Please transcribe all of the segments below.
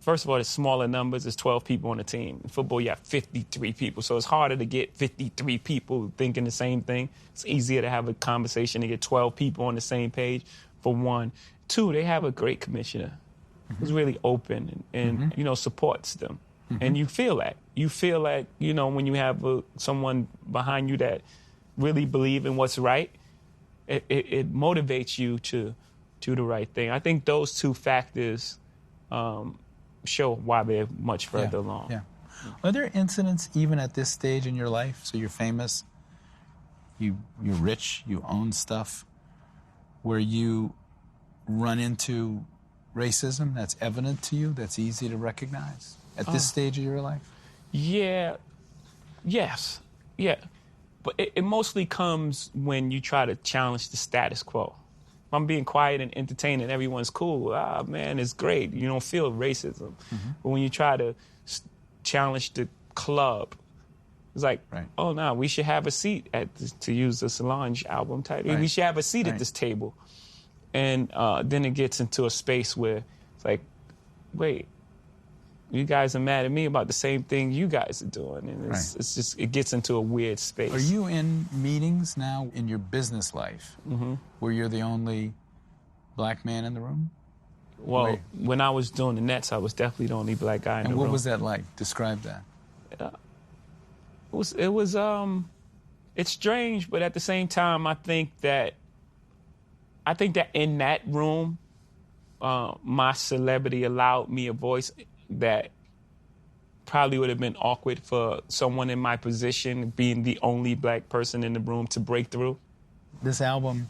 first of all, it's smaller numbers. There's 12 people on the team. In football, you have 53 people. So it's harder to get 53 people thinking the same thing. It's easier to have a conversation to get 12 people on the same page, for one. Two, they have a great commissioner who's really open and you know, supports them. And you feel that. You feel like, you know, when you have someone behind you that really believe in what's right, it motivates you to do the right thing. I think those two factors show why they're much further along. Yeah. Are there incidents even at this stage in your life? So you're famous, you're rich, you own stuff, where you run into racism that's evident to you, that's easy to recognize at this stage of your life? Yeah. Yes. Yeah. But it mostly comes when you try to challenge the status quo. If I'm being quiet and entertaining, everyone's cool. Ah, man, it's great. You don't feel racism. But when you try to challenge the club, it's like, oh, no, we should have a seat at this, to use the Solange album title. We should have a seat at this table. And then it gets into a space where it's like, wait, you guys are mad at me about the same thing you guys are doing. And it's just, it gets into a weird space. Are you in meetings now in your business life where you're the only black man in the room? Well, when I was doing the Nets, I was definitely the only black guy in the room. And what was that like? Describe that. It's strange, but at the same time, I think that in that room, my celebrity allowed me a voice that probably would have been awkward for someone in my position, being the only black person in the room, to break through. This album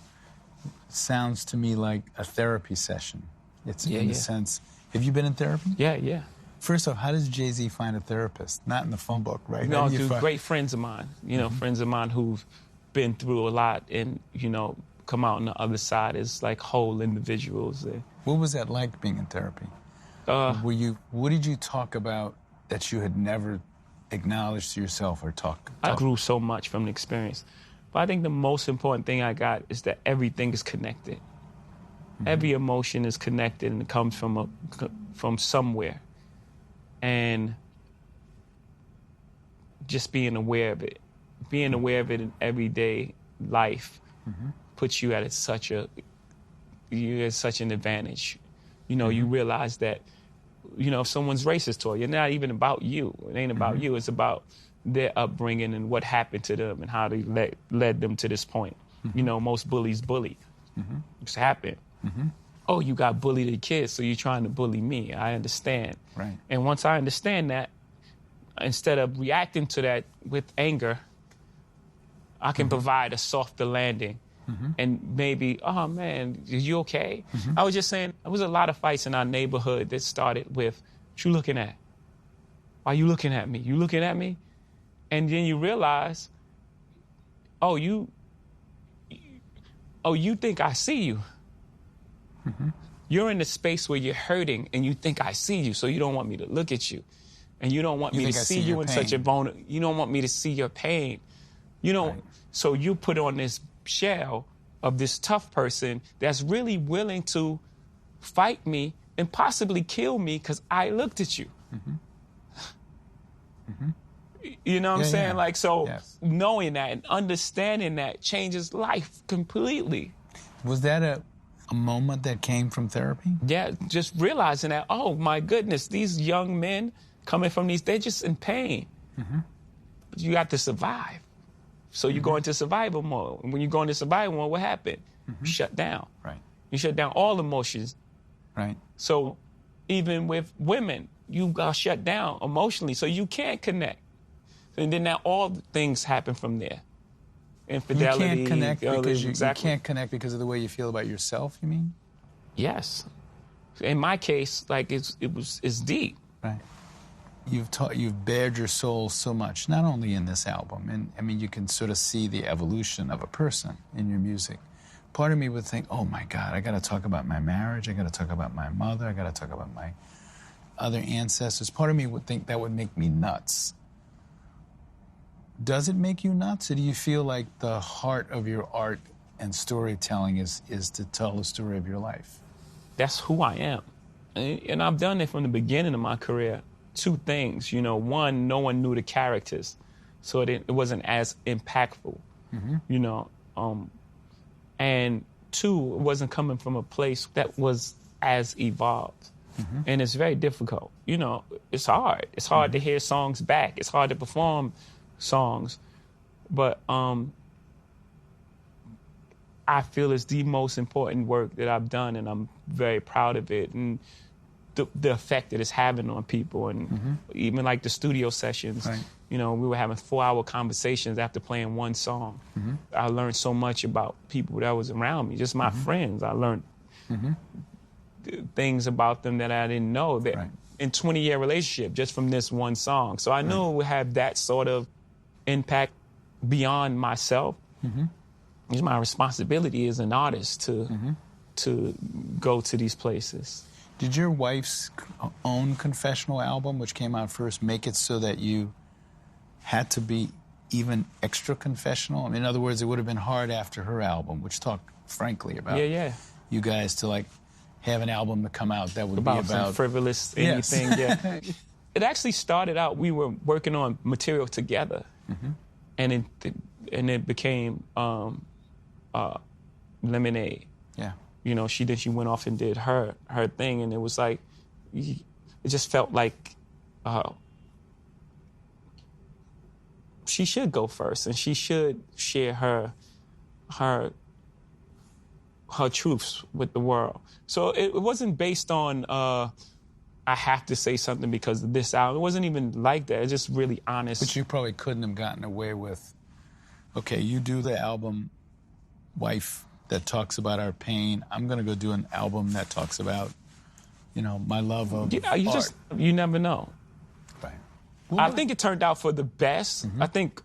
sounds to me like a therapy session. It's in the sense, have you been in therapy? Yeah. First off, how does Jay-Z find a therapist? Not in the phone book, right? No, dude, great friends of mine, you know, friends of mine who've been through a lot and, you know, come out on the other side as like whole individuals. What was that like being in therapy? What did you talk about that you had never acknowledged to yourself or talk? I grew so much from the experience. But I think the most important thing I got is that everything is connected. Every emotion is connected and it comes from somewhere. And just being aware of it. Being aware of it in everyday life puts you at such an advantage. You know, you realize that, you know, if someone's racist toward you, it's not even about you. It ain't about you. It's about their upbringing and what happened to them and how they led them to this point. You know, most bullies bully. It's happened. Oh, you got bullied as kids, so you're trying to bully me. I understand. Right. And once I understand that, instead of reacting to that with anger, I can provide a softer landing. And maybe, oh man, are you okay? I was just saying, there was a lot of fights in our neighborhood that started with, what you looking at? Why you looking at me? You looking at me? And then you realize, oh, you think I see you. You're in the space where you're hurting and you think I see you, so you don't want me to look at you. And you don't want me to see you in such a vulnerable, you don't want me to see your pain. You know, so you put on this shell of this tough person that's really willing to fight me and possibly kill me because I looked at you. You know what I'm saying? Like, so knowing that and understanding that changes life completely. Was that a moment that came from therapy? Yeah, just realizing that, oh my goodness, these young men coming from they're just in pain. But you got to survive. So you go into survival mode. And when you go into survival mode, what happened? You shut down. Right. You shut down all emotions. Right. So even with women, you got shut down emotionally, so you can't connect. And then now all the things happen from there. Infidelity. You can't connect because you can't connect because of the way you feel about yourself, you mean? Yes. In my case, like it's deep. Right. You've bared your soul so much, not only in this album, and I mean, you can sort of see the evolution of a person in your music. Part of me would think, oh my God, I got to talk about my marriage, I got to talk about my mother, I got to talk about my other ancestors. Part of me would think that would make me nuts. Does it make you nuts, or do you feel like the heart of your art and storytelling is to tell the story of your life? That's who I am. And I've done it from the beginning of my career. Two things, you know. One, no one knew the characters, so it wasn't as impactful, you know. And two, it wasn't coming from a place that was as evolved. And it's very difficult. You know, it's hard. It's hard to hear songs back. It's hard to perform songs. But I feel it's the most important work that I've done, and I'm very proud of it. And the effect that it's having on people. And even like the studio sessions, you know, we were having 4-hour conversations after playing one song. I learned so much about people that was around me, just my friends. I learned things about them that I didn't know that in 20-year relationship just from this one song. So I knew it would have that sort of impact beyond myself. It's my responsibility as an artist to go to these places. Did your wife's own confessional album, which came out first, make it so that you had to be even extra confessional? I mean, in other words, it would have been hard after her album, which talked frankly about you guys to like have an album to come out that would be about some frivolous anything. Yeah. It actually started out, we were working on material together, and it became Lemonade. Yeah. You know, she went off and did her thing, and it was like, it just felt like she should go first, and she should share her truths with the world. So it wasn't based on I have to say something because of this album. It wasn't even like that. It's just really honest. But you probably couldn't have gotten away with, okay, you do the album, wife, that talks about our pain. I'm going to go do an album that talks about, you know, my love of art. You never know. Right. Well, I think it turned out for the best. I think,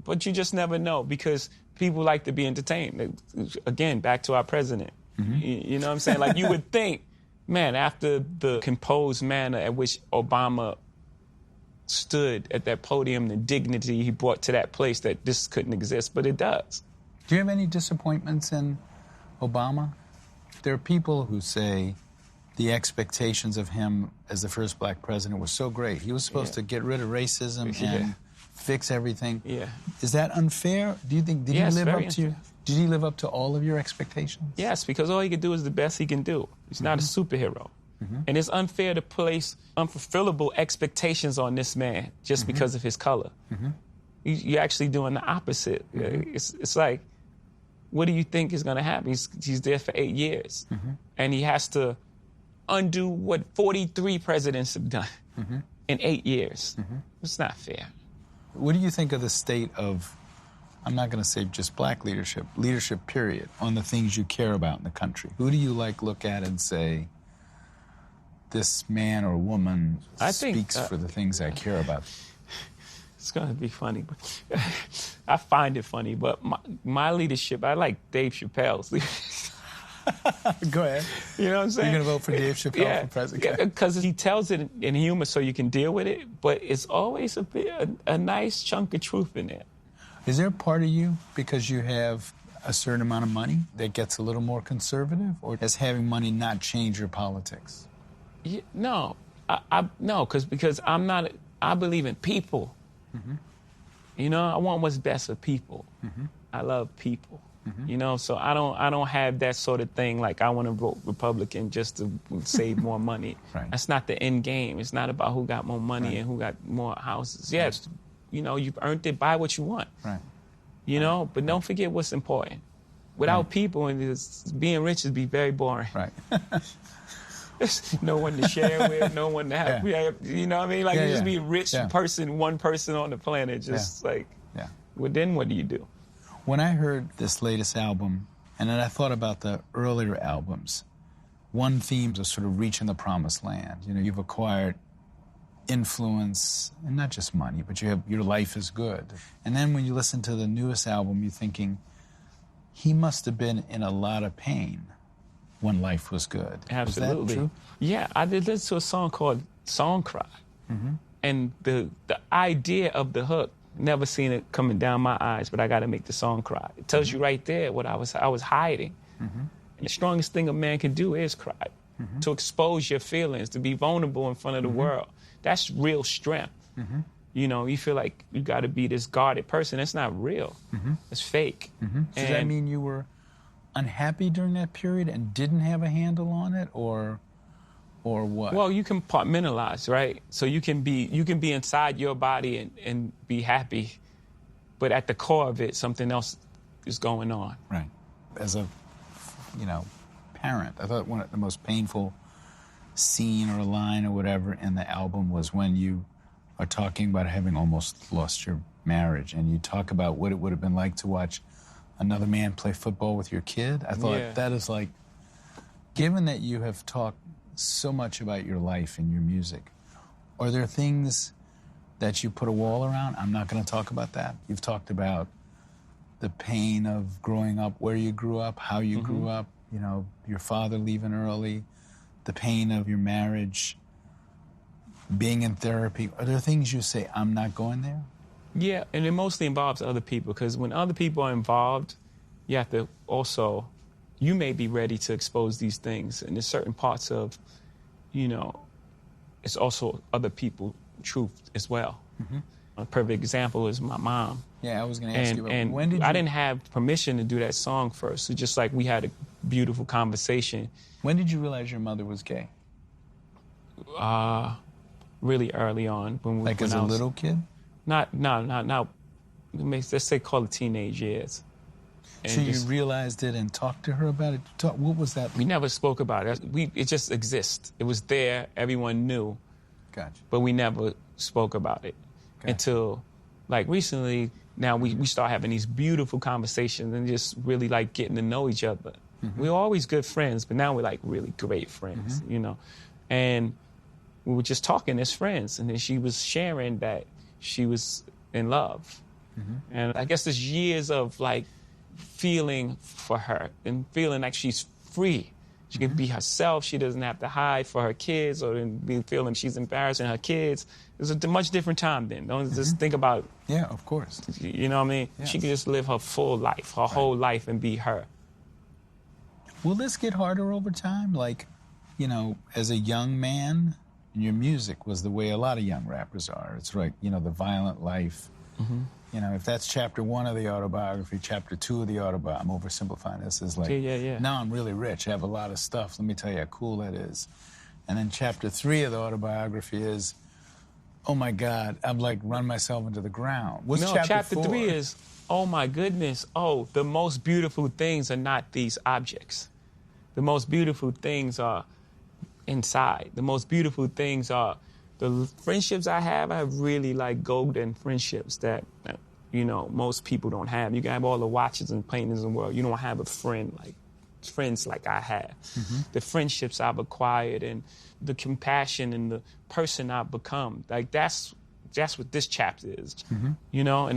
but you just never know because people like to be entertained. Again, back to our president. You know what I'm saying? Like you would think, man, after the composed manner at which Obama stood at that podium, the dignity he brought to that place, that this couldn't exist, but it does. Do you have any disappointments in Obama? There are people who say the expectations of him as the first black president were so great. He was supposed to get rid of racism and fix everything. Yeah. Is that unfair? Do you think did he live up to all of your expectations? Yes, because all he could do is the best he can do. He's not a superhero. And it's unfair to place unfulfillable expectations on this man just because of his color. You're actually doing the opposite. It's like, what do you think is going to happen? He's there for 8 years. And he has to undo what 43 presidents have done in 8 years. It's not fair. What do you think of the state of, I'm not going to say just black leadership period, on the things you care about in the country? Who do you look at and say, this man or woman speaks for the things I care about? It's going to be funny, but I find it funny. But my leadership, I like Dave Chappelle's leadership. Go ahead. You know what I'm saying? You're going to vote for Dave Chappelle for president? Yeah, because he tells it in humor so you can deal with it, but it's always a nice chunk of truth in there. Is there a part of you, because you have a certain amount of money, that gets a little more conservative? Or does having money not change your politics? Yeah, no. No, because I'm not, I believe in people. You know, I want what's best for people. I love people. You know, so I don't have that sort of thing like I want to vote Republican just to save more money. That's not the end game. It's not about who got more money and who got more houses. Yes, you know, you've earned it, buy what you want. You know, but don't forget what's important. Without people, and being rich would be very boring. No one to share with, no one to have. You know what I mean? Like, you just be a rich person, one person on the planet, just like, well, then what do you do? When I heard this latest album, and then I thought about the earlier albums, one theme was sort of reaching the promised land. You know, you've acquired influence, and not just money, but your life is good. And then when you listen to the newest album, you're thinking, he must have been in a lot of pain when life was good. Absolutely. Is that true? Yeah, I did listen to a song called Song Cry. And the idea of the hook, never seen it coming down my eyes, but I got to make the song cry. It tells you right there what I was hiding. And the strongest thing a man can do is cry. to expose your feelings, to be vulnerable in front of the world. That's real strength. You know, you feel like you got to be this guarded person. That's not real. It's fake. Does that mean you were unhappy during that period and didn't have a handle on it, or what? Well, you compartmentalize, right? So you can be inside your body and be happy, but at the core of it, something else is going on. Right. As a, parent, I thought one of the most painful scene or line or whatever in the album was when you are talking about having almost lost your marriage, and you talk about what it would have been like to watch another man play football with your kid. I thought that is like, given that you have talked so much about your life and your music, are there things that you put a wall around? I'm not going to talk about that. You've talked about the pain of growing up, where you grew up, how you grew up, your father leaving early, the pain of your marriage, being in therapy. Are there things you say, I'm not going there? Yeah, and it mostly involves other people, because when other people are involved, you have to also, you may be ready to expose these things. And there's certain parts of, it's also other people's truth as well. A perfect example is my mom. Yeah, I was going to ask you about and when did you... I didn't have permission to do that song first. So just like we had a beautiful conversation. When did you realize your mother was gay? Really early on. When as a little kid? No. Let's say call it teenage years. And so you realized it and talked to her about it? What was that? We never spoke about it. It just exists. It was there. Everyone knew. Gotcha. But we never spoke about it until, like, recently. Now we start having these beautiful conversations and just really, like, getting to know each other. We were always good friends, but now we're, like, really great friends, And we were just talking as friends, and then she was sharing that she was in love. And I guess there's years of, like, feeling for her and feeling like she's free. She can be herself. She doesn't have to hide for her kids or be feeling she's embarrassing her kids. It was a much different time then. Don't just think about... Yeah, of course. You know what I mean? Yes. She could just live her full life, her whole life, and be her. Will this get harder over time? Like, as a young man, and your music was the way a lot of young rappers are. It's like, the violent life. If that's chapter 1 of the autobiography, chapter 2 of the autobiography, I'm oversimplifying this, is like, now I'm really rich, I have a lot of stuff, let me tell you how cool that is. And then chapter 3 of the autobiography is, oh my God, I've like run myself into the ground. What's chapter 4? 3 is, oh my goodness, the most beautiful things are not these objects. The most beautiful things are inside. The most beautiful things are the friendships I have really like golden friendships that, most people don't have. You can have all the watches and paintings in the world. You don't have a friends like I have. The friendships I've acquired and the compassion and the person I've become. Like that's what this chapter is, and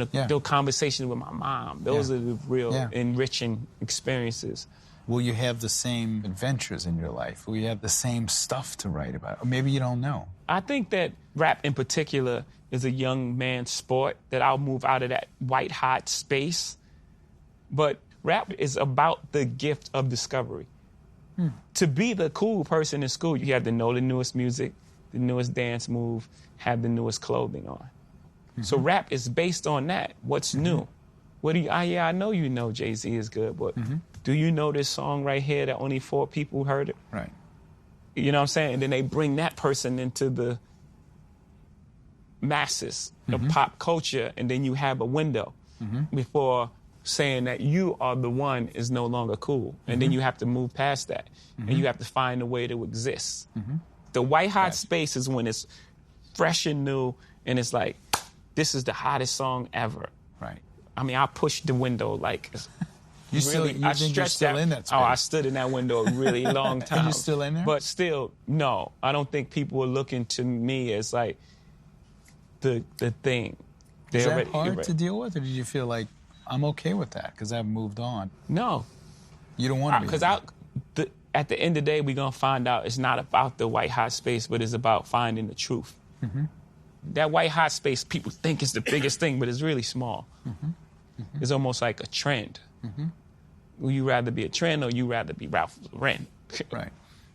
the conversations with my mom. Those are the real enriching experiences. Will you have the same adventures in your life? Will you have the same stuff to write about? Or maybe you don't know. I think that rap in particular is a young man's sport, that I'll move out of that white hot space. But rap is about the gift of discovery. To be the cool person in school, you have to know the newest music, the newest dance move, have the newest clothing on. So rap is based on that. What's new? What do you? I know you know Jay-Z is good, but do you know this song right here that only 4 people heard it? Right. You know what I'm saying? And then they bring that person into the masses of pop culture, and then you have a window before saying that you are the one is no longer cool. And then you have to move past that, and you have to find a way to exist. The white hot space is when it's fresh and new, and it's like, this is the hottest song ever. Right. I mean, I pushed the window like... You think you're still in that space? Oh, I stood in that window a really long time. Are you still in there? But still, no. I don't think people are looking to me as like the thing. Is that hard to deal with, or did you feel like, I'm okay with that because I've moved on? No. You don't want to be? Because at the end of the day, we're going to find out it's not about the white hot space, but it's about finding the truth. That white hot space, people think is the biggest thing, but it's really small. It's almost like a trend. Will you rather be a trend or you rather be Ralph Lauren? Right.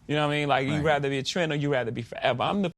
You know what I mean? Like, you Right. rather be a trend or you rather be forever. I'm the